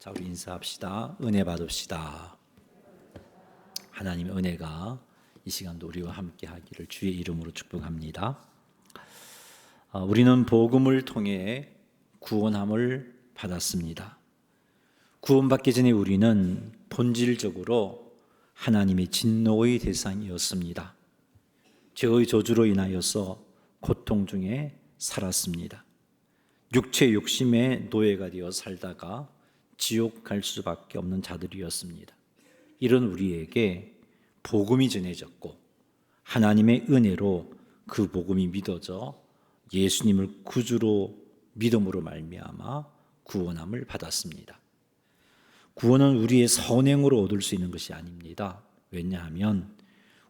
자, 우리 인사합시다. 은혜 받읍시다. 하나님의 은혜가 이 시간도 우리와 함께 하기를 주의 이름으로 축복합니다. 우리는 복음을 통해 구원함을 받았습니다. 구원받기 전에 우리는 본질적으로 하나님의 진노의 대상이었습니다. 죄의 저주로 인하여서 고통 중에 살았습니다. 육체 욕심의 노예가 되어 살다가 지옥 갈 수밖에 없는 자들이었습니다. 이런 우리에게 복음이 전해졌고 하나님의 은혜로 그 복음이 믿어져 예수님을 구주로 믿음으로 말미암아 구원함을 받았습니다. 구원은 우리의 선행으로 얻을 수 있는 것이 아닙니다. 왜냐하면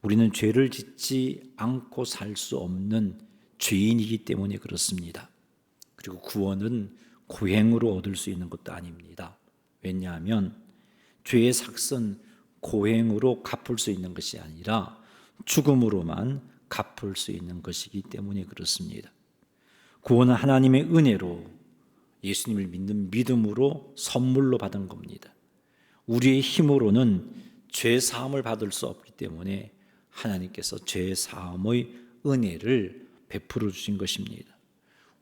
우리는 죄를 짓지 않고 살 수 없는 죄인이기 때문에 그렇습니다. 그리고 구원은 고행으로 얻을 수 있는 것도 아닙니다. 왜냐하면 죄의 삭은 고행으로 갚을 수 있는 것이 아니라 죽음으로만 갚을 수 있는 것이기 때문에 그렇습니다. 구원은 하나님의 은혜로 예수님을 믿는 믿음으로 선물로 받은 겁니다. 우리의 힘으로는 죄 사함을 받을 수 없기 때문에 하나님께서 죄 사함의 은혜를 베풀어 주신 것입니다.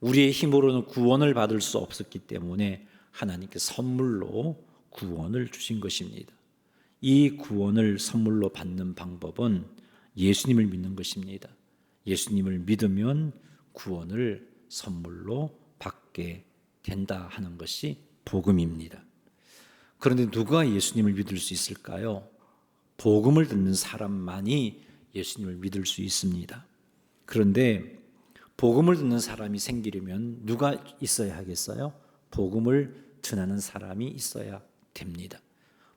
우리의 힘으로는 구원을 받을 수 없었기 때문에 하나님께 선물로 구원을 주신 것입니다. 이 구원을 선물로 받는 방법은 예수님을 믿는 것입니다. 예수님을 믿으면 구원을 선물로 받게 된다 하는 것이 복음입니다. 그런데 누가 예수님을 믿을 수 있을까요? 복음을 듣는 사람만이 예수님을 믿을 수 있습니다. 그런데 복음을 듣는 사람이 생기려면 누가 있어야 하겠어요? 복음을 전하는 사람이 있어야 됩니다.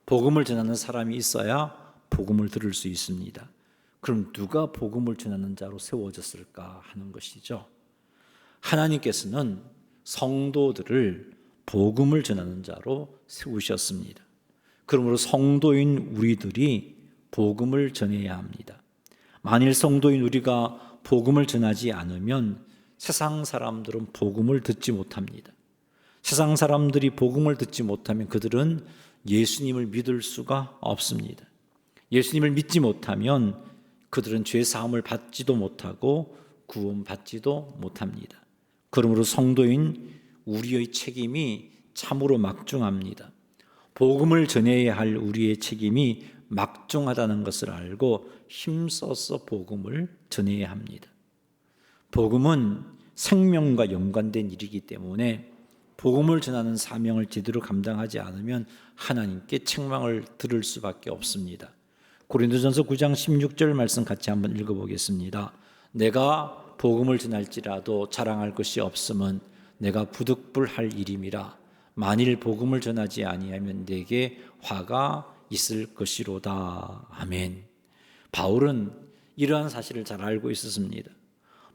복음을 전하는 사람이 있어야 복음을 들을 수 있습니다. 그럼 누가 복음을 전하는 자로 세워졌을까 하는 것이죠. 하나님께서는 성도들을 복음을 전하는 자로 세우셨습니다. 그러므로 성도인 우리들이 복음을 전해야 합니다. 만일 성도인 우리가 복음을 전하지 않으면 세상 사람들은 복음을 듣지 못합니다. 세상 사람들이 복음을 듣지 못하면 그들은 예수님을 믿을 수가 없습니다. 예수님을 믿지 못하면 그들은 죄 사함을 받지도 못하고 구원받지도 못합니다. 그러므로 성도인 우리의 책임이 참으로 막중합니다. 복음을 전해야 할 우리의 책임이 막중하다는 것을 알고 힘써서 복음을 전해야 합니다. 복음은 생명과 연관된 일이기 때문에 복음을 전하는 사명을 제대로 감당하지 않으면 하나님께 책망을 들을 수밖에 없습니다. 고린도전서 9장 16절 말씀 같이 한번 읽어보겠습니다. 내가 복음을 전할지라도 자랑할 것이 없음은 내가 부득불할 일임이라. 만일 복음을 전하지 아니하면 내게 화가 있을 것이로다. 아멘. 바울은 이러한 사실을 잘 알고 있었습니다.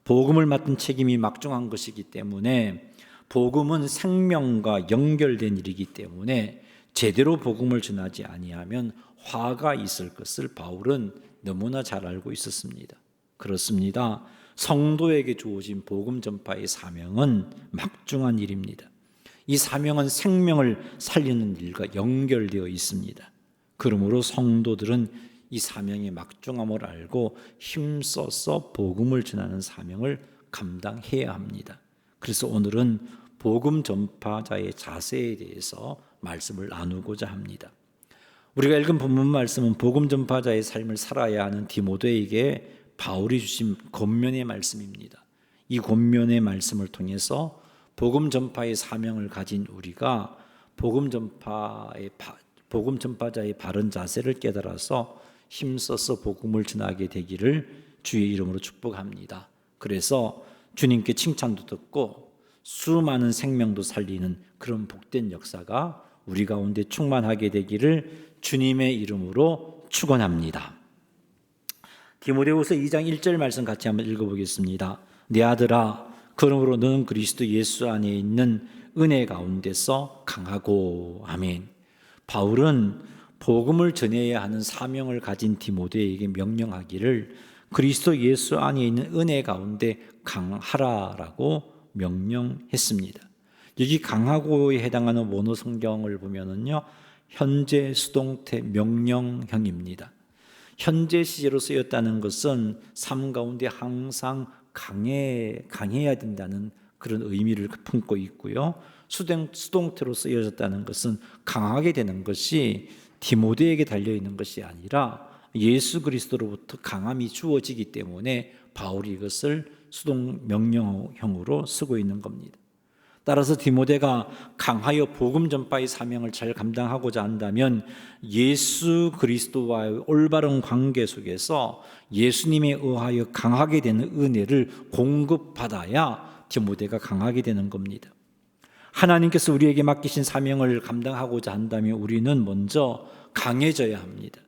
복음을 맡은 책임이 막중한 것이기 때문에 복음은 생명과 연결된 일이기 때문에 제대로 복음을 전하지 아니하면 화가 있을 것을 바울은 너무나 잘 알고 있었습니다. 그렇습니다. 성도에게 주어진 복음 전파의 사명은 막중한 일입니다. 이 사명은 생명을 살리는 일과 연결되어 있습니다. 그러므로 성도들은 이 사명의 막중함을 알고 힘써서 복음을 전하는 사명을 감당해야 합니다. 그래서 오늘은 복음 전파자의 자세에 대해서 말씀을 나누고자 합니다. 우리가 읽은 본문 말씀은 복음 전파자의 삶을 살아야 하는 디모데에게 바울이 주신 권면의 말씀입니다. 이 권면의 말씀을 통해서 복음 전파의 사명을 가진 우리가 복음 전파자의 바른 자세를 깨달아서 힘써서 복음을 전하게 되기를 주의 이름으로 축복합니다. 그래서 주님께 칭찬도 듣고 수많은 생명도 살리는 그런 복된 역사가 우리 가운데 충만하게 되기를 주님의 이름으로 축원합니다. 디모데후서 2장 1절 말씀 같이 한번 읽어보겠습니다. 내 아들아, 그러므로 너는 그리스도 예수 안에 있는 은혜 가운데서 강하고. 아멘. 바울은 복음을 전해야 하는 사명을 가진 디모데에게 명령하기를 그리스도 예수 안에 있는 은혜 가운데 강하라라고 명령했습니다. 여기 강하고에 해당하는 원어 성경을 보면은요, 현재 수동태 명령형입니다. 현재 시제로 쓰였다는 것은 삶 가운데 항상 강해야 된다는 그런 의미를 품고 있고요. 수동태로 쓰여졌다는 것은 강하게 되는 것이 디모데에게 달려있는 것이 아니라 예수 그리스도로부터 강함이 주어지기 때문에 바울이 이것을 수동 명령형으로 쓰고 있는 겁니다. 따라서 디모데가 강하여 복음 전파의 사명을 잘 감당하고자 한다면 예수 그리스도와의 올바른 관계 속에서 예수님에 의하여 강하게 되는 은혜를 공급받아야 디모데가 강하게 되는 겁니다. 하나님께서 우리에게 맡기신 사명을 감당하고자 한다면 우리는 먼저 강해져야 합니다.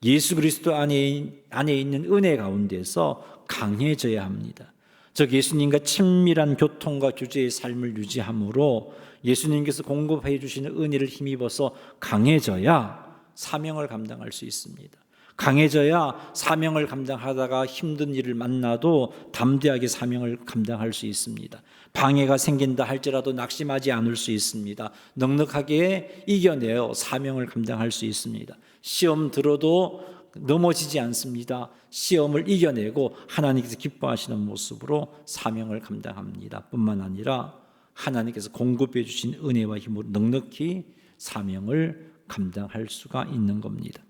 예수 그리스도 안에 있는 은혜 가운데서 강해져야 합니다. 즉 예수님과 친밀한 교통과 교제의 삶을 유지함으로 예수님께서 공급해 주시는 은혜를 힘입어서 강해져야 사명을 감당할 수 있습니다. 강해져야 사명을 감당하다가 힘든 일을 만나도 담대하게 사명을 감당할 수 있습니다. 방해가 생긴다 할지라도 낙심하지 않을 수 있습니다. 넉넉하게 이겨내어 사명을 감당할 수 있습니다. 시험 들어도 넘어지지 않습니다. 시험을 이겨내고 하나님께서 기뻐하시는 모습으로 사명을 감당합니다. 뿐만 아니라 하나님께서 공급해 주신 은혜와 힘으로 넉넉히 사명을 감당할 수가 있는 겁니다.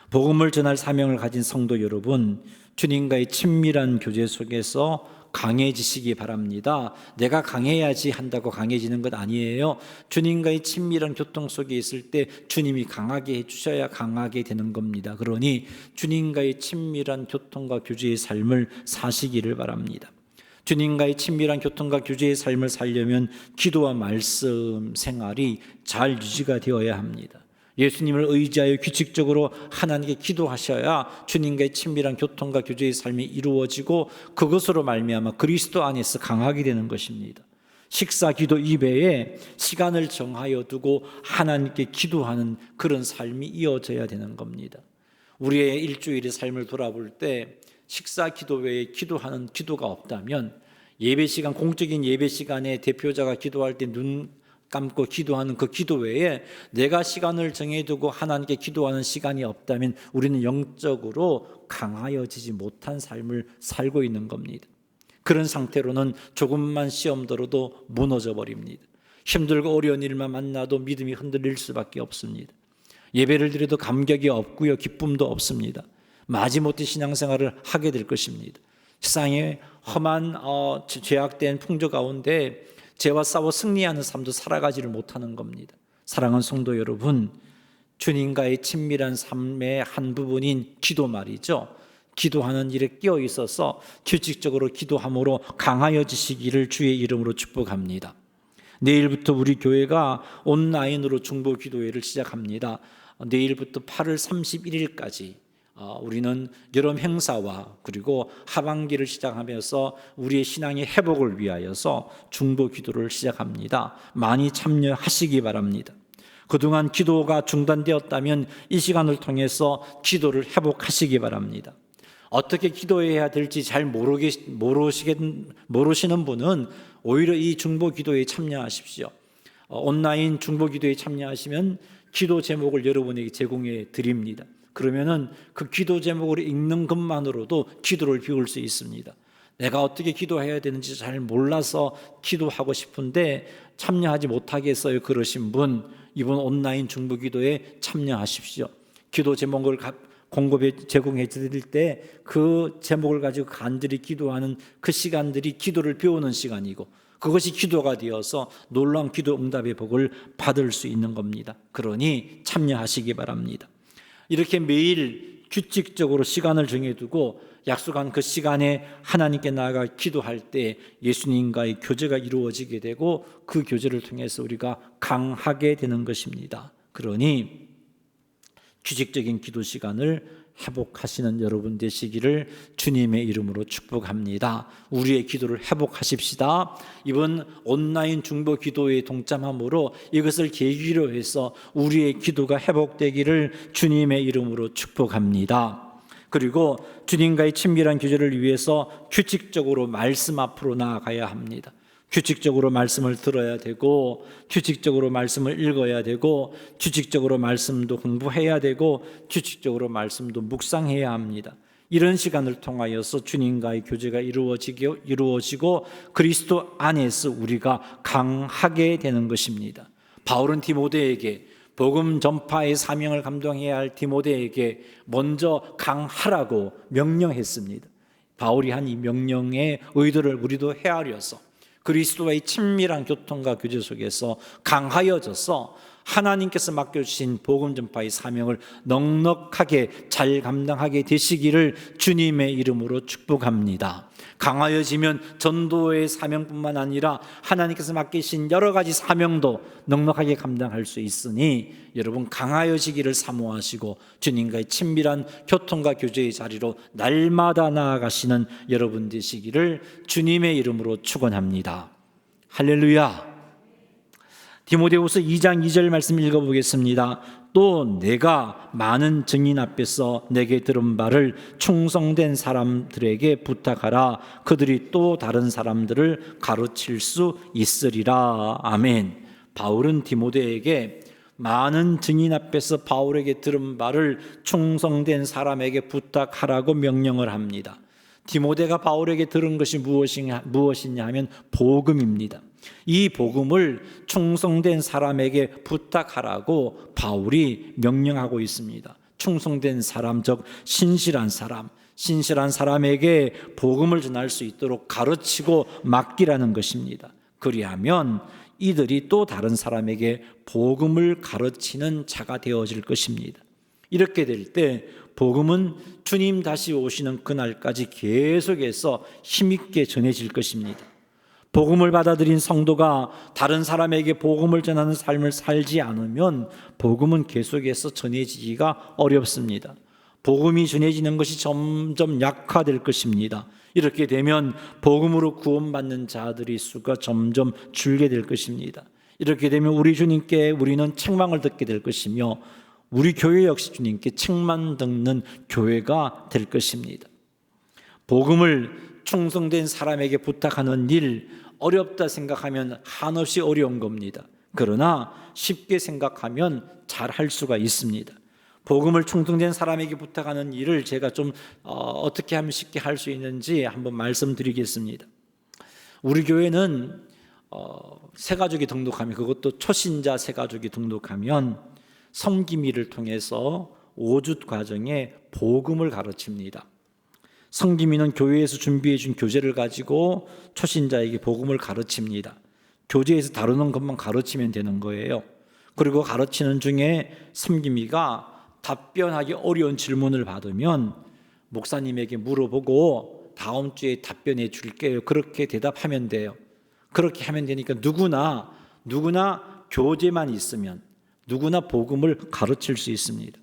복음을 전할 사명을 가진 성도 여러분, 주님과의 친밀한 교제 속에서 강해지시기 바랍니다. 내가 강해야지 한다고 강해지는 것 아니에요. 주님과의 친밀한 교통 속에 있을 때 주님이 강하게 해주셔야 강하게 되는 겁니다. 그러니 주님과의 친밀한 교통과 교제의 삶을 사시기를 바랍니다. 주님과의 친밀한 교통과 교제의 삶을 살려면 기도와 말씀 생활이 잘 유지가 되어야 합니다. 예수님을 의지하여 규칙적으로 하나님께 기도하셔야 주님과의 친밀한 교통과 교제의 삶이 이루어지고 그것으로 말미암아 그리스도 안에서 강하게 되는 것입니다. 식사, 기도 이외에 시간을 정하여 두고 하나님께 기도하는 그런 삶이 이어져야 되는 겁니다. 우리의 일주일의 삶을 돌아볼 때 식사, 기도 외에 기도하는 기도가 없다면 예배 시간, 공적인 예배 시간에 대표자가 기도할 때 눈 감고 기도하는 그 기도 외에 내가 시간을 정해두고 하나님께 기도하는 시간이 없다면 우리는 영적으로 강하여지지 못한 삶을 살고 있는 겁니다. 그런 상태로는 조금만 시험 들어도 무너져 버립니다. 힘들고 어려운 일만 만나도 믿음이 흔들릴 수밖에 없습니다. 예배를 드려도 감격이 없고요, 기쁨도 없습니다. 마지못해 신앙생활을 하게 될 것입니다. 세상에 험한 죄악된 풍조 가운데 죄와 싸워 승리하는 삶도 살아가지를 못하는 겁니다. 사랑하는 성도 여러분, 주님과의 친밀한 삶의 한 부분인 기도 말이죠. 기도하는 일에 끼어 있어서 규칙적으로 기도함으로 강하여지시기를 주의 이름으로 축복합니다. 내일부터 우리 교회가 온라인으로 중보 기도회를 시작합니다. 내일부터 8월 31일까지 우리는 여름 행사와 그리고 하반기를 시작하면서 우리의 신앙의 회복을 위하여서 중보 기도를 시작합니다. 많이 참여하시기 바랍니다. 그동안 기도가 중단되었다면 이 시간을 통해서 기도를 회복하시기 바랍니다. 어떻게 기도해야 될지 잘 모르시는 분은 오히려 이 중보 기도에 참여하십시오. 온라인 중보 기도에 참여하시면 기도 제목을 여러분에게 제공해 드립니다. 그러면은 그 기도 제목을 읽는 것만으로도 기도를 비울 수 있습니다. 내가 어떻게 기도해야 되는지 잘 몰라서 기도하고 싶은데 참여하지 못하겠어요 그러신 분, 이번 온라인 중보 기도에 참여하십시오. 기도 제목을 공급해 제공해 드릴 때 그 제목을 가지고 간절히 기도하는 그 시간들이 기도를 배우는 시간이고 그것이 기도가 되어서 놀라운 기도 응답의 복을 받을 수 있는 겁니다. 그러니 참여하시기 바랍니다. 이렇게 매일 규칙적으로 시간을 정해두고 약속한 그 시간에 하나님께 나아가 기도할 때 예수님과의 교제가 이루어지게 되고 그 교제를 통해서 우리가 강하게 되는 것입니다. 그러니 규칙적인 기도 시간을 회복하시는 여러분 되시기를 주님의 이름으로 축복합니다. 우리의 기도를 회복하십시다. 이번 온라인 중보 기도에 동참함으로 이것을 계기로 해서 우리의 기도가 회복되기를 주님의 이름으로 축복합니다. 그리고 주님과의 친밀한 교제를 위해서 규칙적으로 말씀 앞으로 나아가야 합니다. 규칙적으로 말씀을 들어야 되고, 규칙적으로 말씀을 읽어야 되고, 규칙적으로 말씀도 공부해야 되고, 규칙적으로 말씀도 묵상해야 합니다. 이런 시간을 통하여서 주님과의 교제가 이루어지고 그리스도 안에서 우리가 강하게 되는 것입니다. 바울은 디모데에게, 복음 전파의 사명을 감당해야 할 디모데에게 먼저 강하라고 명령했습니다. 바울이 한 이 명령의 의도를 우리도 헤아려서 그리스도와의 친밀한 교통과 교제 속에서 강하여져서 하나님께서 맡겨주신 복음 전파의 사명을 넉넉하게 잘 감당하게 되시기를 주님의 이름으로 축복합니다. 강하여지면 전도의 사명뿐만 아니라 하나님께서 맡기신 여러 가지 사명도 넉넉하게 감당할 수 있으니 여러분 강하여지기를 사모하시고 주님과의 친밀한 교통과 교제의 자리로 날마다 나아가시는 여러분 되시기를 주님의 이름으로 축원합니다. 할렐루야. 디모데후서 2장 2절 말씀 읽어보겠습니다. 또 내가 많은 증인 앞에서 내게 들은 바를 충성된 사람들에게 부탁하라. 그들이 또 다른 사람들을 가르칠 수 있으리라. 아멘. 바울은 디모데에게 많은 증인 앞에서 바울에게 들은 바를 충성된 사람에게 부탁하라고 명령을 합니다. 디모데가 바울에게 들은 것이 무엇이냐 하면 복음입니다. 이 복음을 충성된 사람에게 부탁하라고 바울이 명령하고 있습니다. 충성된 사람, 즉 신실한 사람에게 복음을 전할 수 있도록 가르치고 맡기라는 것입니다. 그리하면 이들이 또 다른 사람에게 복음을 가르치는 자가 되어질 것입니다. 이렇게 될 때 복음은 주님 다시 오시는 그날까지 계속해서 힘있게 전해질 것입니다. 복음을 받아들인 성도가 다른 사람에게 복음을 전하는 삶을 살지 않으면 복음은 계속해서 전해지기가 어렵습니다. 복음이 전해지는 것이 점점 약화될 것입니다. 이렇게 되면 복음으로 구원받는 자들의 수가 점점 줄게 될 것입니다. 이렇게 되면 우리 주님께 우리는 책망을 듣게 될 것이며 우리 교회 역시 주님께 책만 듣는 교회가 될 것입니다. 복음을 충성된 사람에게 부탁하는 일, 어렵다 생각하면 한없이 어려운 겁니다. 그러나 쉽게 생각하면 잘할 수가 있습니다. 복음을 충성된 사람에게 부탁하는 일을 제가 좀 어떻게 하면 쉽게 할 수 있는지 한번 말씀드리겠습니다. 우리 교회는 새가족이 등록하면, 그것도 초신자 새가족이 등록하면 성기미를 통해서 5주 과정에 복음을 가르칩니다. 성기미는 교회에서 준비해 준 교재를 가지고 초신자에게 복음을 가르칩니다. 교재에서 다루는 것만 가르치면 되는 거예요. 그리고 가르치는 중에 성기미가 답변하기 어려운 질문을 받으면 목사님에게 물어보고 다음 주에 답변해 줄게요. 그렇게 대답하면 돼요. 그렇게 하면 되니까 누구나 교재만 있으면 누구나 복음을 가르칠 수 있습니다.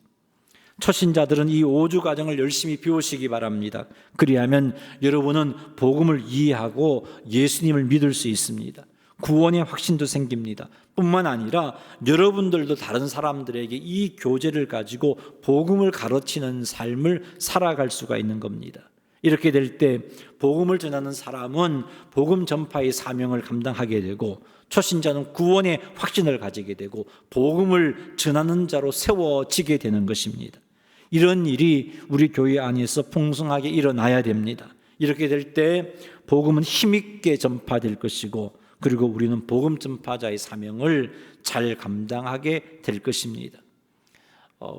초신자들은 이 5주 과정을 열심히 배우시기 바랍니다. 그리하면 여러분은 복음을 이해하고 예수님을 믿을 수 있습니다. 구원의 확신도 생깁니다. 뿐만 아니라 여러분들도 다른 사람들에게 이 교재를 가지고 복음을 가르치는 삶을 살아갈 수가 있는 겁니다. 이렇게 될 때 복음을 전하는 사람은 복음 전파의 사명을 감당하게 되고, 초신자는 구원의 확신을 가지게 되고 복음을 전하는 자로 세워지게 되는 것입니다. 이런 일이 우리 교회 안에서 풍성하게 일어나야 됩니다. 이렇게 될 때 복음은 힘있게 전파될 것이고, 그리고 우리는 복음 전파자의 사명을 잘 감당하게 될 것입니다.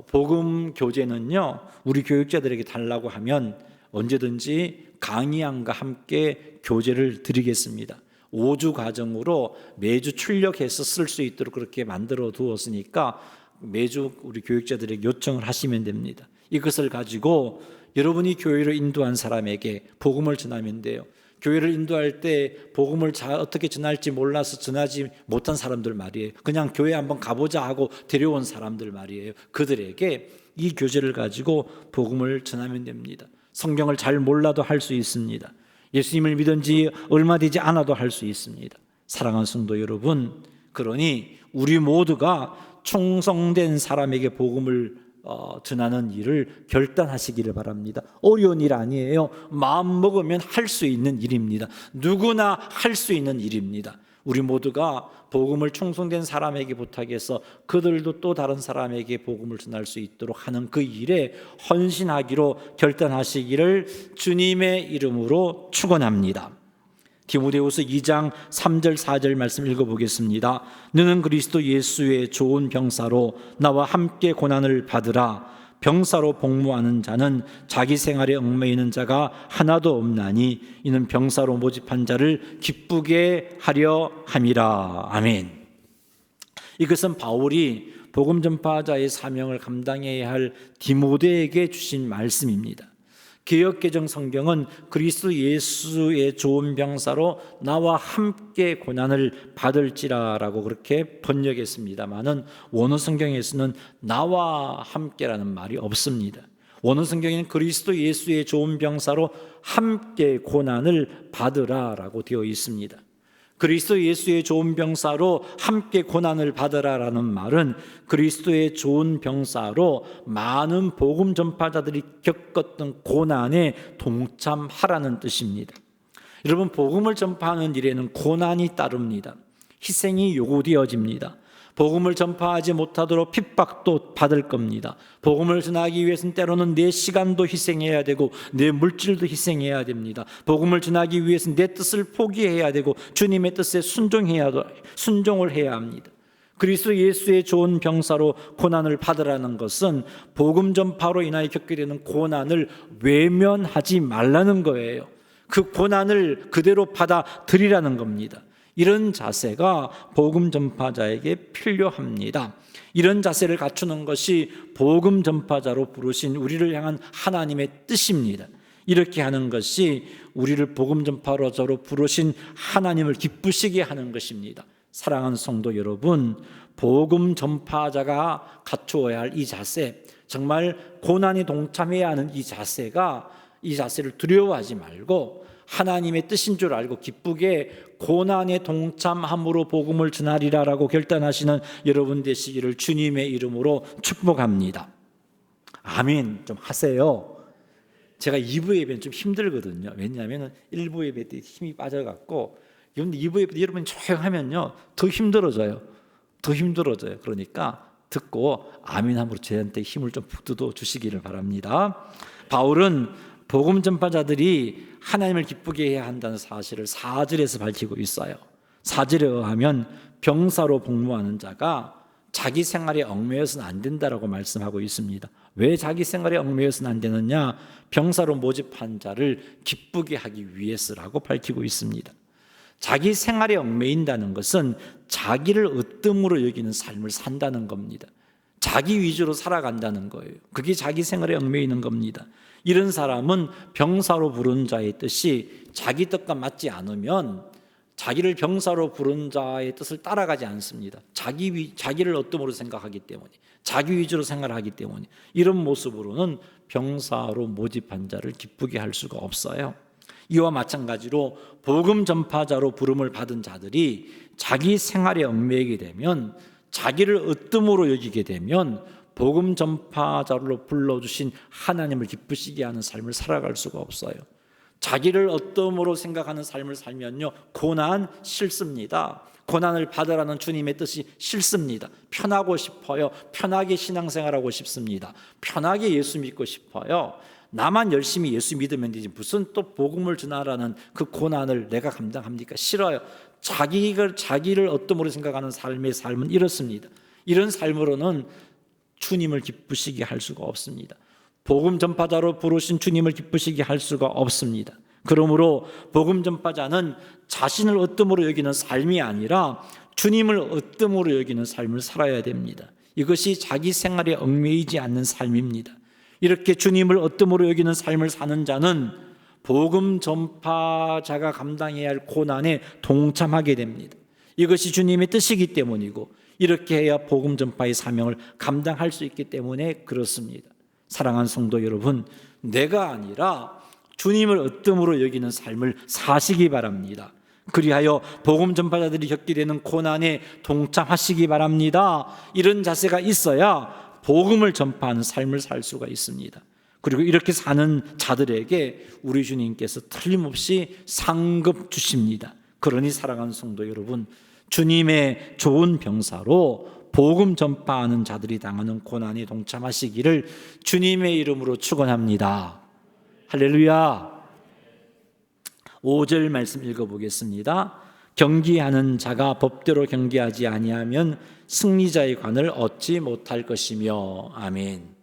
복음 교재는요, 우리 교육자들에게 달라고 하면 언제든지 강의안과 함께 교재를 드리겠습니다. 5주 과정으로 매주 출력해서 쓸 수 있도록 그렇게 만들어 두었으니까 매주 우리 교육자들에게 요청을 하시면 됩니다. 이것을 가지고 여러분이 교회를 인도한 사람에게 복음을 전하면 돼요. 교회를 인도할 때 복음을 어떻게 전할지 몰라서 전하지 못한 사람들 말이에요. 그냥 교회 한번 가보자 하고 데려온 사람들 말이에요. 그들에게 이 교재를 가지고 복음을 전하면 됩니다. 성경을 잘 몰라도 할 수 있습니다. 예수님을 믿은 지 얼마 되지 않아도 할 수 있습니다. 사랑하는 성도 여러분, 그러니 우리 모두가 충성된 사람에게 복음을 전하는 일을 결단하시기를 바랍니다. 어려운 일 아니에요. 마음 먹으면 할 수 있는 일입니다. 누구나 할 수 있는 일입니다. 우리 모두가 복음을 충성된 사람에게 부탁해서 그들도 또 다른 사람에게 복음을 전할 수 있도록 하는 그 일에 헌신하기로 결단하시기를 주님의 이름으로 축원합니다. 디모데후서 2장 3절 4절 말씀 읽어보겠습니다. 너는 그리스도 예수의 좋은 병사로 나와 함께 고난을 받으라. 병사로 복무하는 자는 자기 생활에 얽매이는 자가 하나도 없나니 이는 병사로 모집한 자를 기쁘게 하려 함이라. 아멘. 이것은 바울이 복음 전파자의 사명을 감당해야 할 디모데에게 주신 말씀입니다. 개역개정 성경은 그리스도 예수의 좋은 병사로 나와 함께 고난을 받을지라라고 그렇게 번역했습니다마는 원어 성경에서는 나와 함께라는 말이 없습니다. 원어 성경에는 그리스도 예수의 좋은 병사로 함께 고난을 받으라라고 되어 있습니다. 그리스도 예수의 좋은 병사로 함께 고난을 받으라라는 말은 그리스도의 좋은 병사로 많은 복음 전파자들이 겪었던 고난에 동참하라는 뜻입니다. 여러분, 복음을 전파하는 일에는 고난이 따릅니다. 희생이 요구되어집니다. 복음을 전파하지 못하도록 핍박도 받을 겁니다. 복음을 전하기 위해서는 때로는 내 시간도 희생해야 되고 내 물질도 희생해야 됩니다. 복음을 전하기 위해서는 내 뜻을 포기해야 되고 주님의 뜻에 순종을 해야 합니다. 그리스도 예수의 좋은 병사로 고난을 받으라는 것은 복음 전파로 인하여 겪게 되는 고난을 외면하지 말라는 거예요. 그 고난을 그대로 받아들이라는 겁니다. 이런 자세가 복음 전파자에게 필요합니다. 이런 자세를 갖추는 것이 복음 전파자로 부르신 우리를 향한 하나님의 뜻입니다. 이렇게 하는 것이 우리를 복음 전파자로 부르신 하나님을 기쁘시게 하는 것입니다. 사랑하는 성도 여러분, 복음 전파자가 갖추어야 할 이 자세, 정말 고난에 동참해야 하는 이 자세를 두려워하지 말고 하나님의 뜻인 줄 알고 기쁘게 고난에 동참함으로 복음을 전하리라라고 결단하시는 여러분 되시기를 주님의 이름으로 축복합니다. 아멘. 좀 하세요. 제가 2부 예배는 좀 힘들거든요. 왜냐하면 1부 예배 때 힘이 빠져갖고 2부 예배 때 여러분이 조용하면요 더 힘들어져요. 그러니까 듣고 아멘 함으로 저한테 힘을 좀 북돋워 주시기를 바랍니다. 바울은 복음 전파자들이 하나님을 기쁘게 해야 한다는 사실을 4절에서 밝히고 있어요. 4절에 의하면 병사로 복무하는 자가 자기 생활에 얽매여서는 안 된다라고 말씀하고 있습니다. 왜 자기 생활에 얽매여서는 안 되느냐? 병사로 모집한 자를 기쁘게 하기 위해서라고 밝히고 있습니다. 자기 생활에 얽매인다는 것은 자기를 으뜸으로 여기는 삶을 산다는 겁니다. 자기 위주로 살아간다는 거예요. 그게 자기 생활에 얽매이는 겁니다. 이런 사람은 병사로 부른 자의 뜻이 자기 뜻과 맞지 않으면 자기를 병사로 부른 자의 뜻을 따라가지 않습니다. 자기를 어뜸으로 생각하기 때문에, 자기 위주로 생각하기 때문에 이런 모습으로는 병사로 모집한 자를 기쁘게 할 수가 없어요. 이와 마찬가지로 복음 전파자로 부름을 받은 자들이 자기 생활에 얽매이게 되면, 자기를 으뜸으로 여기게 되면 복음 전파자로 불러주신 하나님을 기쁘시게 하는 삶을 살아갈 수가 없어요. 자기를 어떠므로 생각하는 삶을 살면요 고난 싫습니다. 고난을 받으라는 주님의 뜻이 싫습니다. 편하고 싶어요. 편하게 신앙생활하고 싶습니다. 편하게 예수 믿고 싶어요. 나만 열심히 예수 믿으면 되지 무슨 또 복음을 전하라는 그 고난을 내가 감당합니까? 싫어요. 자기를 어떠므로 생각하는 삶의 삶은 이렇습니다. 이런 삶으로는 주님을 기쁘시게 할 수가 없습니다. 복음 전파자로 부르신 주님을 기쁘시게 할 수가 없습니다. 그러므로 복음 전파자는 자신을 으뜸으로 여기는 삶이 아니라 주님을 으뜸으로 여기는 삶을 살아야 됩니다. 이것이 자기 생활에 얽매이지 않는 삶입니다. 이렇게 주님을 으뜸으로 여기는 삶을 사는 자는 복음 전파자가 감당해야 할 고난에 동참하게 됩니다. 이것이 주님의 뜻이기 때문이고 이렇게 해야 복음 전파의 사명을 감당할 수 있기 때문에 그렇습니다. 사랑하는 성도 여러분, 내가 아니라 주님을 으뜸으로 여기는 삶을 사시기 바랍니다. 그리하여 복음 전파자들이 겪게 되는 고난에 동참하시기 바랍니다. 이런 자세가 있어야 복음을 전파하는 삶을 살 수가 있습니다. 그리고 이렇게 사는 자들에게 우리 주님께서 틀림없이 상급 주십니다. 그러니 사랑하는 성도 여러분, 주님의 좋은 병사로 복음 전파하는 자들이 당하는 고난에 동참하시기를 주님의 이름으로 축원합니다. 할렐루야. 5절 말씀 읽어보겠습니다. 경기하는 자가 법대로 경기하지 아니하면 승리자의 관을 얻지 못할 것이며. 아멘.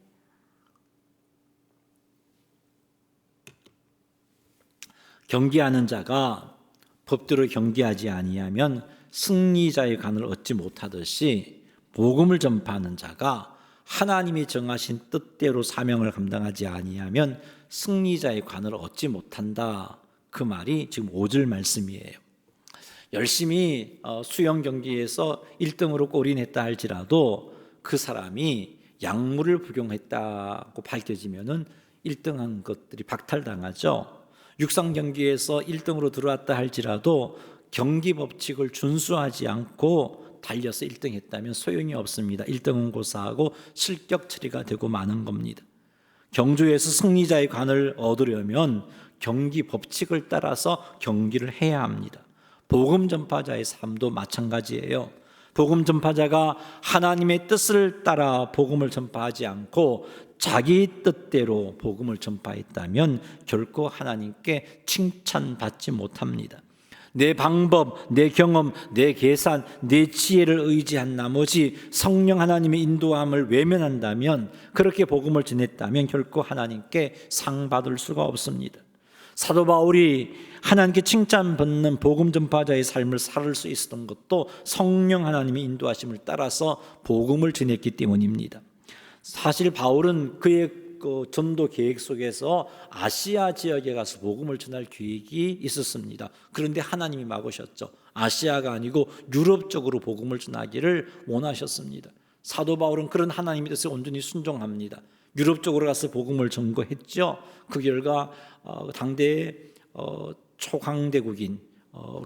경기하는 자가 법대로 경기하지 아니하면 승리자의 관을 얻지 못하듯이 복음을 전파하는 자가 하나님이 정하신 뜻대로 사명을 감당하지 아니하면 승리자의 관을 얻지 못한다. 그 말이 지금 5절 말씀이에요. 열심히 수영 경기에서 1등으로 골인했다 할지라도 그 사람이 약물을 복용했다고 밝혀지면은 1등한 것들이 박탈당하죠. 육상 경기에서 1등으로 들어왔다 할지라도 경기 법칙을 준수하지 않고 달려서 1등 했다면 소용이 없습니다. 1등은 고사하고 실격 처리가 되고 마는 겁니다. 경주에서 승리자의 관을 얻으려면 경기 법칙을 따라서 경기를 해야 합니다. 복음 전파자의 삶도 마찬가지예요. 복음 전파자가 하나님의 뜻을 따라 복음을 전파하지 않고 자기 뜻대로 복음을 전파했다면 결코 하나님께 칭찬받지 못합니다. 내 방법, 내 경험, 내 계산, 내 지혜를 의지한 나머지 성령 하나님의 인도함을 외면한다면, 그렇게 복음을 전했다면 결코 하나님께 상 받을 수가 없습니다. 사도 바울이 하나님께 칭찬받는 복음 전파자의 삶을 살 수 있었던 것도 성령 하나님의 인도하심을 따라서 복음을 전했기 때문입니다. 사실 바울은 그의 전도 계획 속에서 아시아 지역에 가서 복음을 전할 계획이 있었습니다. 그런데 하나님이 막으셨죠. 아시아가 아니고 유럽 쪽으로 복음을 전하기를 원하셨습니다. 사도 바울은 그런 하나님의 뜻에 온전히 순종합니다. 유럽 쪽으로 가서 복음을 전거했죠. 그 결과 당대의 초강대국인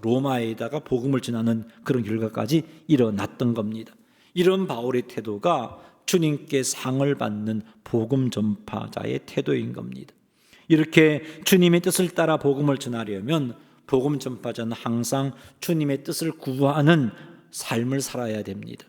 로마에다가 복음을 전하는 그런 결과까지 일어났던 겁니다. 이런 바울의 태도가 주님께 상을 받는 복음 전파자의 태도인 겁니다. 이렇게 주님의 뜻을 따라 복음을 전하려면 복음 전파자는 항상 주님의 뜻을 구하는 삶을 살아야 됩니다.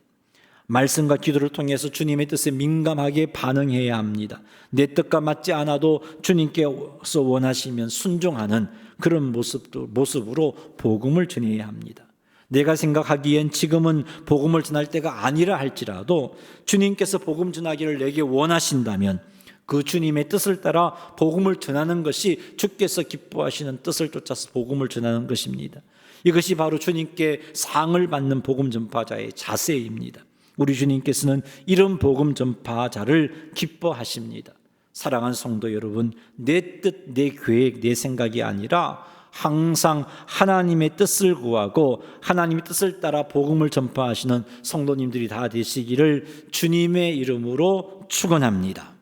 말씀과 기도를 통해서 주님의 뜻에 민감하게 반응해야 합니다. 내 뜻과 맞지 않아도 주님께서 원하시면 순종하는 그런 모습으로 복음을 전해야 합니다. 내가 생각하기엔 지금은 복음을 전할 때가 아니라 할지라도 주님께서 복음 전하기를 내게 원하신다면 그 주님의 뜻을 따라 복음을 전하는 것이 주께서 기뻐하시는 뜻을 쫓아서 복음을 전하는 것입니다. 이것이 바로 주님께 상을 받는 복음 전파자의 자세입니다. 우리 주님께서는 이런 복음 전파자를 기뻐하십니다. 사랑하는 성도 여러분, 내 뜻, 내 계획, 내 생각이 아니라 항상 하나님의 뜻을 구하고 하나님의 뜻을 따라 복음을 전파하시는 성도님들이 다 되시기를 주님의 이름으로 축원합니다.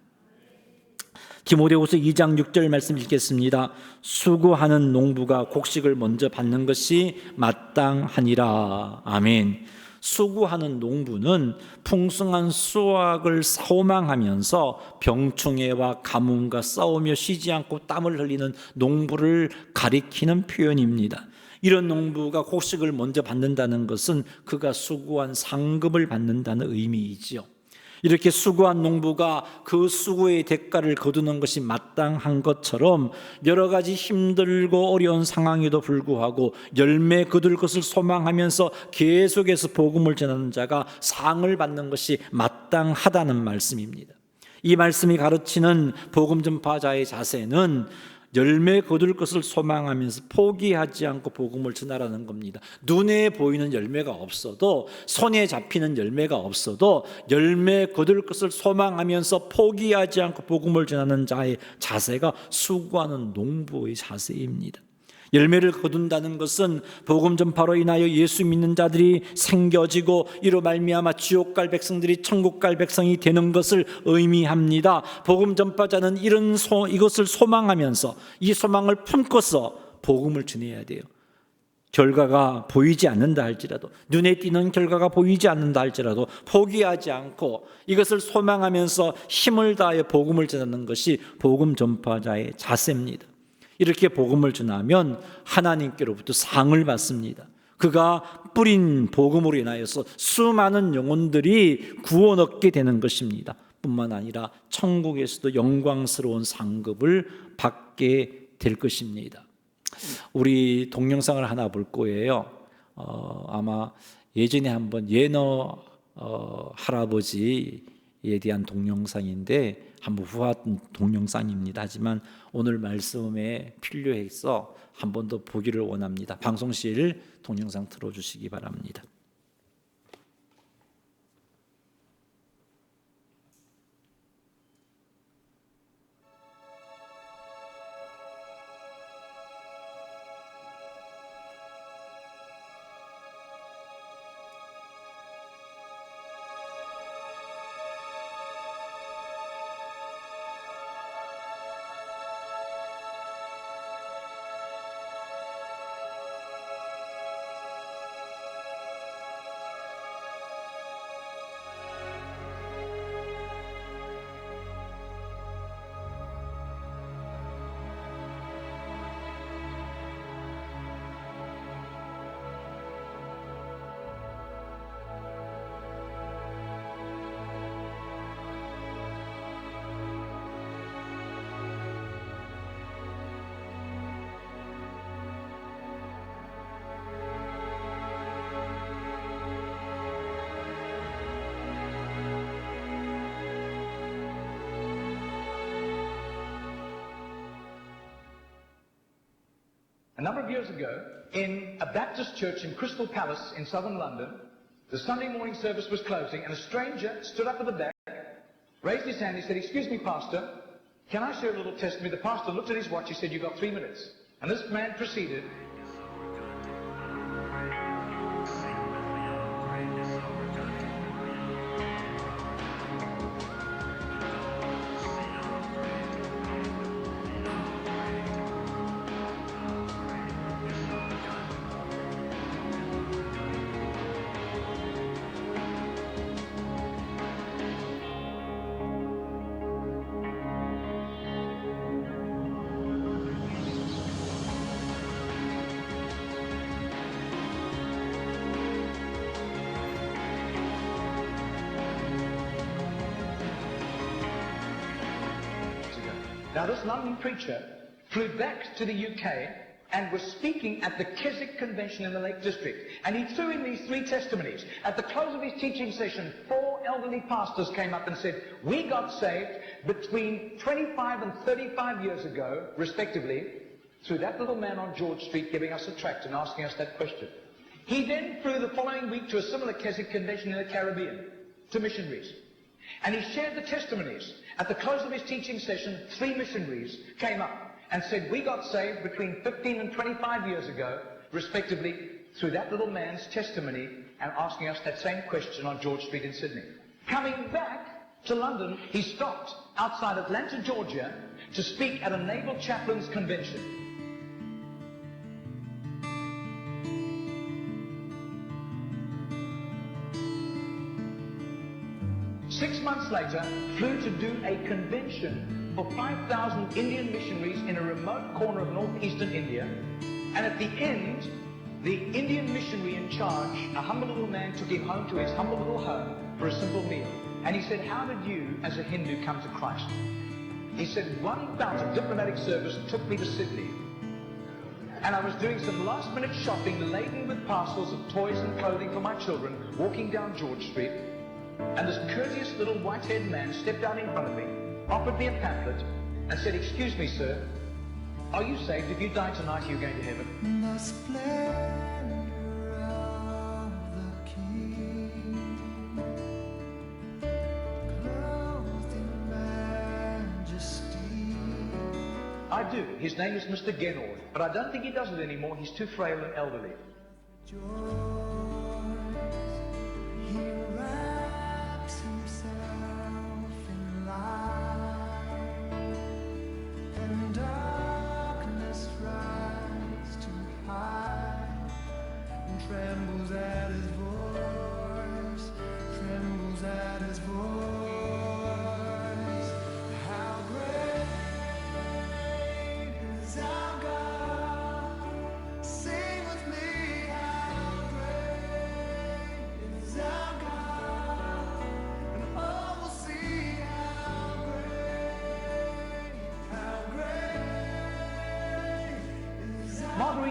디모데후서 2장 6절 말씀 읽겠습니다. 수고하는 농부가 곡식을 먼저 받는 것이 마땅하니라. 아멘. 수고하는 농부는 풍성한 수확을 소망하면서 병충해와 가뭄과 싸우며 쉬지 않고 땀을 흘리는 농부를 가리키는 표현입니다. 이런 농부가 곡식을 먼저 받는다는 것은 그가 수고한 상급을 받는다는 의미이지요. 이렇게 수고한 농부가 그 수고의 대가를 거두는 것이 마땅한 것처럼 여러 가지 힘들고 어려운 상황에도 불구하고 열매 거둘 것을 소망하면서 계속해서 복음을 전하는 자가 상을 받는 것이 마땅하다는 말씀입니다. 이 말씀이 가르치는 복음 전파자의 자세는 열매 거둘 것을 소망하면서 포기하지 않고 복음을 전하라는 겁니다. 눈에 보이는 열매가 없어도, 손에 잡히는 열매가 없어도 열매 거둘 것을 소망하면서 포기하지 않고 복음을 전하는 자의 자세가 수고하는 농부의 자세입니다. 열매를 거둔다는 것은 복음 전파로 인하여 예수 믿는 자들이 생겨지고 이로 말미암아 지옥 갈 백성들이 천국 갈 백성이 되는 것을 의미합니다. 복음 전파자는 이것을 소망하면서 이 소망을 품고서 복음을 전해야 돼요. 결과가 보이지 않는다 할지라도, 눈에 띄는 결과가 보이지 않는다 할지라도 포기하지 않고 이것을 소망하면서 힘을 다하여 복음을 전하는 것이 복음 전파자의 자세입니다. 이렇게 복음을 전하면 하나님께로부터 상을 받습니다. 그가 뿌린 복음으로 인하여서 수많은 영혼들이 구원 얻게 되는 것입니다. 뿐만 아니라 천국에서도 영광스러운 상급을 받게 될 것입니다. 우리 동영상을 하나 볼 거예요. 아마 예전에 한번 예너 할아버지에 대한 동영상인데 한번 후한 동영상입니다. 하지만 오늘 말씀에 필요해서 한 번 더 보기를 원합니다. 방송실 동영상 틀어주시기 바랍니다. A number of years ago, in a Baptist church in Crystal Palace in southern London, the Sunday morning service was closing and a stranger stood up at the back, raised his hand, he said, "Excuse me, Pastor, can I share a little testimony?" The pastor looked at his watch, he said, "You've got 3 minutes." And this man proceeded. Now, this London preacher flew back to the UK and was speaking at the Keswick Convention in the Lake District. And he threw in these 3 testimonies. At the close of his teaching session, 4 elderly pastors came up and said, "We got saved between 25 and 35 years ago, respectively, through that little man on George Street giving us a tract and asking us that question." He then flew the following week to a similar Keswick Convention in the Caribbean, to missionaries. And he shared the testimonies. At the close of his teaching session, 3 missionaries came up and said, "We got saved between 15 and 25 years ago, respectively, through that little man's testimony and asking us that same question on George Street in Sydney." Coming back to London, he stopped outside Atlanta, Georgia, to speak at a Naval Chaplains Convention. Six months later, flew to do a convention for 5,000 Indian missionaries in a remote corner of northeastern India. And at the end, the Indian missionary in charge, a humble little man, took him home to his humble little home for a simple meal. And he said, "How did you, as a Hindu, come to Christ?" He said, "One bout of diplomatic service took me to Sydney. And I was doing some last-minute shopping laden with parcels of toys and clothing for my children, walking down George Street. And this courteous little white-haired man stepped out in front of me, offered me a pamphlet, and said, 'Excuse me, sir, are you saved? If you die tonight, are you going to heaven?'" The splendor of the King, clothed in majesty. I do. His name is Mr. Genord, but I don't think he does it anymore. He's too frail and elderly. Joy, he wraps himself in light, and darkness rise too high.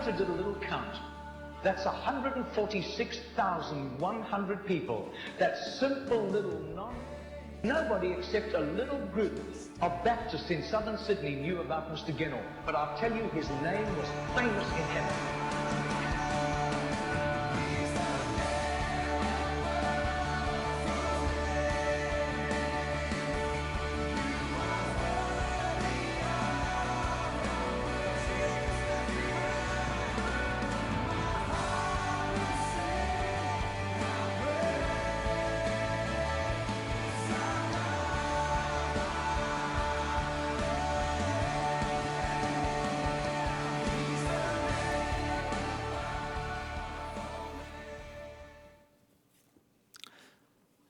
later did a little count. That's 146,100 people. That simple little nobody except a little group of Baptists in southern Sydney knew about Mr. Ginnell. But I'll tell you, his name was famous in heaven.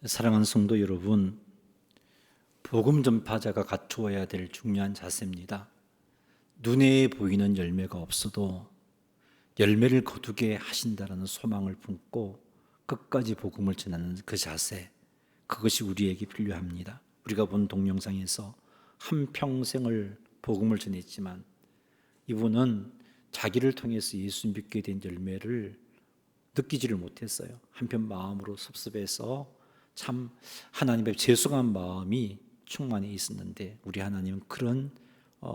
사랑하는 성도 여러분, 복음 전파자가 갖추어야 될 중요한 자세입니다. 눈에 보이는 열매가 없어도 열매를 거두게 하신다는 소망을 품고 끝까지 복음을 전하는 그 자세, 그것이 우리에게 필요합니다. 우리가 본 동영상에서 한평생을 복음을 전했지만 이분은 자기를 통해서 예수 믿게 된 열매를 느끼지를 못했어요. 한편 마음으로 섭섭해서 참 하나님의 죄송한 마음이 충만해 있었는데, 우리 하나님은 그런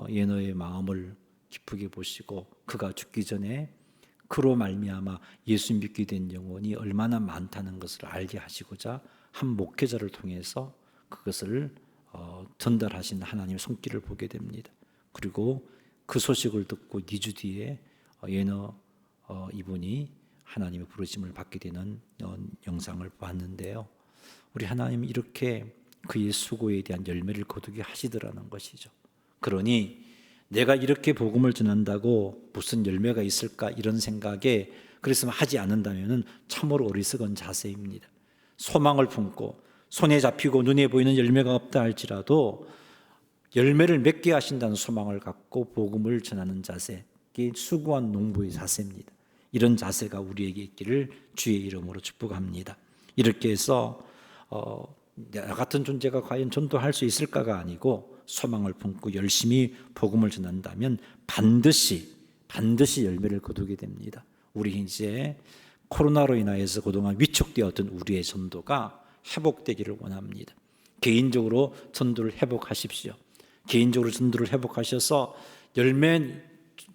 예너의 마음을 기쁘게 보시고 그가 죽기 전에 그로 말미암아 예수 믿게 된 영혼이 얼마나 많다는 것을 알게 하시고자 한 목회자를 통해서 그것을 전달하신 하나님의 손길을 보게 됩니다. 그리고 그 소식을 듣고 2주 뒤에 예너 이분이 하나님의 부르심을 받게 되는 영상을 봤는데요. 우리 하나님이 이렇게 그의 수고에 대한 열매를 거두게 하시더라는 것이죠. 그러니 내가 이렇게 복음을 전한다고 무슨 열매가 있을까 이런 생각에 그랬으면 하지 않는다면 참으로 어리석은 자세입니다. 소망을 품고 손에 잡히고 눈에 보이는 열매가 없다 할지라도 열매를 맺게 하신다는 소망을 갖고 복음을 전하는 자세, 이게 수고한 농부의 자세입니다. 이런 자세가 우리에게 있기를 주의 이름으로 축복합니다. 이렇게 해서 나 같은 존재가 과연 전도할 수 있을까가 아니고 소망을 품고 열심히 복음을 전한다면 반드시 열매를 거두게 됩니다. 우리 이제 코로나로 인하여서 그동안 위축되었던 우리의 전도가 회복되기를 원합니다. 개인적으로 전도를 회복하십시오. 개인적으로 전도를 회복하셔서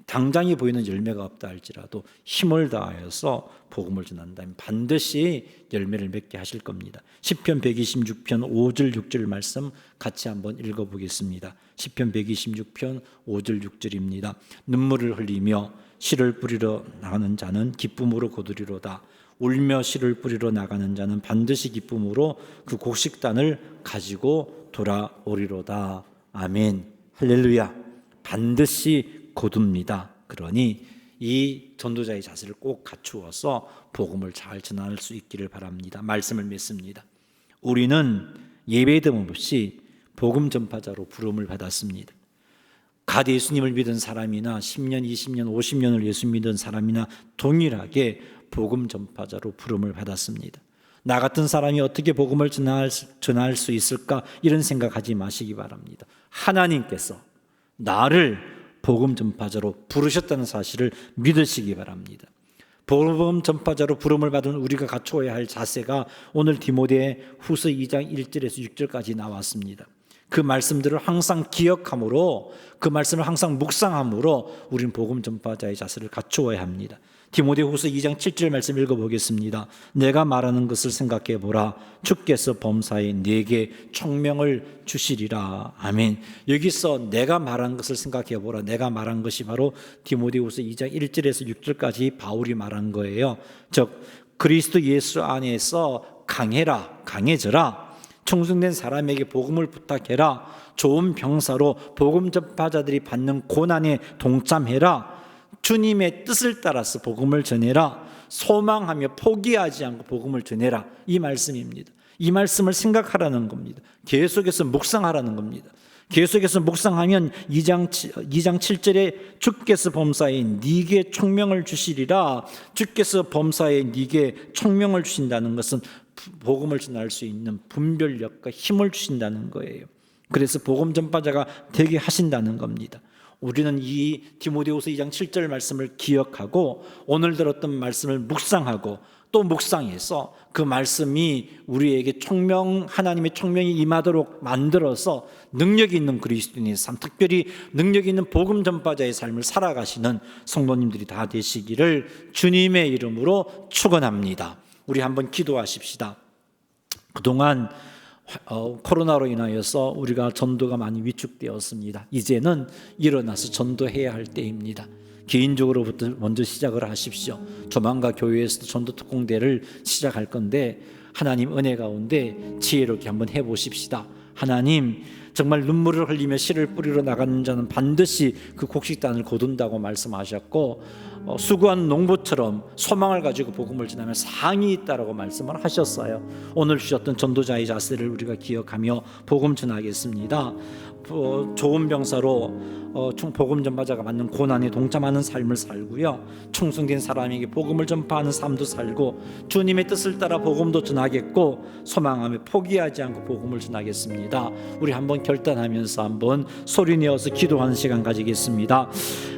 당장에 보이는 열매가 없다 할지라도 힘을 다하여서 복음을 전한다면 반드시 열매를 맺게 하실 겁니다. 시편 126편 5절 6절 말씀 같이 한번 읽어보겠습니다. 시편 126편 5절 6절입니다. 눈물을 흘리며 씨를 뿌리러 나가는 자는 기쁨으로 거두리로다. 울며 씨를 뿌리러 나가는 자는 반드시 기쁨으로 그 곡식단을 가지고 돌아오리로다. 아멘. 할렐루야. 반드시 거둡니다. 그러니 이 전도자의 자세를 꼭 갖추어서 복음을 잘 전할 수 있기를 바랍니다. 말씀을 맺습니다. 우리는 예배됨 없이 복음 전파자로 부름을 받았습니다. 갓 예수님을 믿은 사람이나 10년, 20년, 50년을 예수 믿은 사람이나 동일하게 복음 전파자로 부름을 받았습니다. 나 같은 사람이 어떻게 복음을 전할 수 있을까 이런 생각하지 마시기 바랍니다. 하나님께서 나를 복음 전파자로 부르셨다는 사실을 믿으시기 바랍니다. 복음 전파자로 부름을 받은 우리가 갖추어야 할 자세가 오늘 디모데 후서 2장 1절에서 6절까지 나왔습니다. 그 말씀들을 항상 기억함으로, 그 말씀을 항상 묵상함으로 우리는 복음 전파자의 자세를 갖추어야 합니다. 디모데후서 2장 7절 말씀 읽어보겠습니다. 내가 말하는 것을 생각해 보라. 주께서 범사에 네게 총명을 주시리라. 아멘. 여기서 내가 말한 것을 생각해 보라. 내가 말한 것이 바로 디모데후서 2장 1절에서 6절까지 바울이 말한 거예요. 즉 그리스도 예수 안에서 강해져라. 청중된 사람에게 복음을 부탁해라. 좋은 병사로 복음 전파자들이 받는 고난에 동참해라. 주님의 뜻을 따라서 복음을 전해라. 소망하며 포기하지 않고 복음을 전해라. 이 말씀입니다. 이 말씀을 생각하라는 겁니다. 계속해서 묵상하라는 겁니다. 계속해서 묵상하면 2장 7절에 주께서 범사에 네게 총명을 주시리라. 주께서 범사에 네게 총명을 주신다는 것은 복음을 전할 수 있는 분별력과 힘을 주신다는 거예요. 그래서 복음 전파자가 되게 하신다는 겁니다. 우리는 이 디모데후서 2장 7절 말씀을 기억하고 오늘 들었던 말씀을 묵상하고 또 묵상해서 그 말씀이 우리에게 하나님의 총명이 임하도록 만들어서 능력 있는 그리스도인의 삶, 특별히 능력 있는 복음 전파자의 삶을 살아가시는 성도님들이 다 되시기를 주님의 이름으로 축원합니다. 우리 한번 기도하십시다. 그동안 코로나로 인하여서 우리가 전도가 많이 위축되었습니다. 이제는 일어나서 전도해야 할 때입니다. 개인적으로부터 먼저 시작을 하십시오. 조만간 교회에서도 전도 특공대를 시작할 건데 하나님 은혜 가운데 지혜롭게 한번 해보십시다. 하나님, 정말 눈물을 흘리며 씨를 뿌리러 나가는 자는 반드시 그 곡식단을 거둔다고 말씀하셨고, 수고한 농부처럼 소망을 가지고 복음을 전하면 상이 있다라고 말씀을 하셨어요. 오늘 주셨던 전도자의 자세를 우리가 기억하며 복음 전하겠습니다. 좋은 병사로 복음 전파자가 받는 고난에 동참하는 삶을 살고요, 충성된 사람에게 복음을 전파하는 삶도 살고 주님의 뜻을 따라 복음도 전하겠고 소망하며 포기하지 않고 복음을 전하겠습니다. 우리 한번 결단하면서 한번 소리내어서 기도하는 시간 가지겠습니다.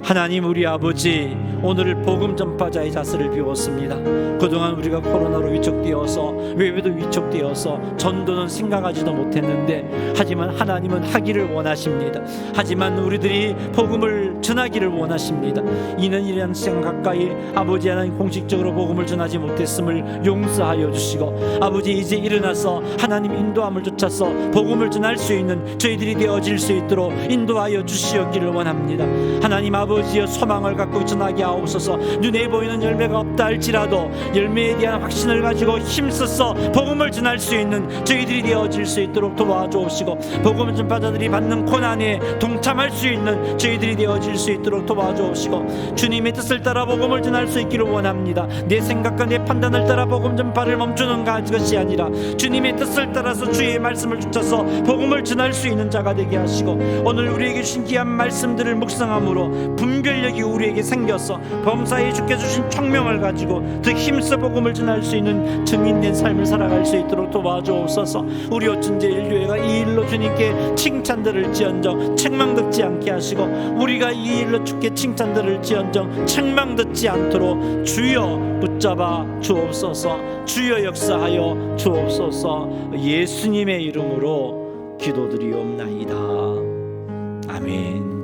하나님, 우리 아버지, 오늘 복음 전파자의 자세를 비웠습니다. 그동안 우리가 코로나로 위축되어서 외부도 위축되어서 전도는 생각하지도 못했는데, 하지만 하나님은 하기를 원하십니다. 하지만 우리들이 복음을 전하기를 원하십니다. 이는 1년 시간 가까이 아버지 하나님 공식적으로 복음을 전하지 못했음을 용서하여 주시고, 아버지 이제 일어나서 하나님 인도함을 쫓아서 복음을 전할 수 있는 저희들이 되어질 수 있도록 인도하여 주시었기를 원합니다. 하나님 아버지여, 소망을 갖고 전하게 하옵소서. 눈에 보이는 열매가 없다 할지라도 열매에 대한 확신을 가지고 힘써서 복음을 전할 수 있는 저희들이 되어질 수 있도록 도와주옵시고, 복음 전파자들이 받는 고난에 동참할 수 있는 저희들이 되어질 수 있도록 도와주옵시고, 주님의 뜻을 따라 복음을 전할 수 있기를 원합니다. 내 생각과 내 판단을 따라 복음 전파를 멈추는 것이 아니라 주님의 뜻을 따라서 주의 말씀을 쫓아서 복음을 전할 수 있는 자가 되게 하시고, 오늘 우리에게 주신 귀한 말씀들을 묵상함으로 분별력이 우리에게 생겨서 범사에 주께 주신 총명을 가지고 더 힘써 복음을 전할 수 있는 증인된 삶을 살아갈 수 있도록 도와주옵소서. 우리 어쩐지 인류회가 이 일로 주님께 칭찬들을 지언정 책망 듣지 않게 하시고, 우리가 이 일로 주께 칭찬들을 지언정 책망 듣지 않도록 주여 붙잡아 주옵소서. 주여 역사하여 주옵소서. 예수님의 이름으로 기도드리옵나이다. 아멘.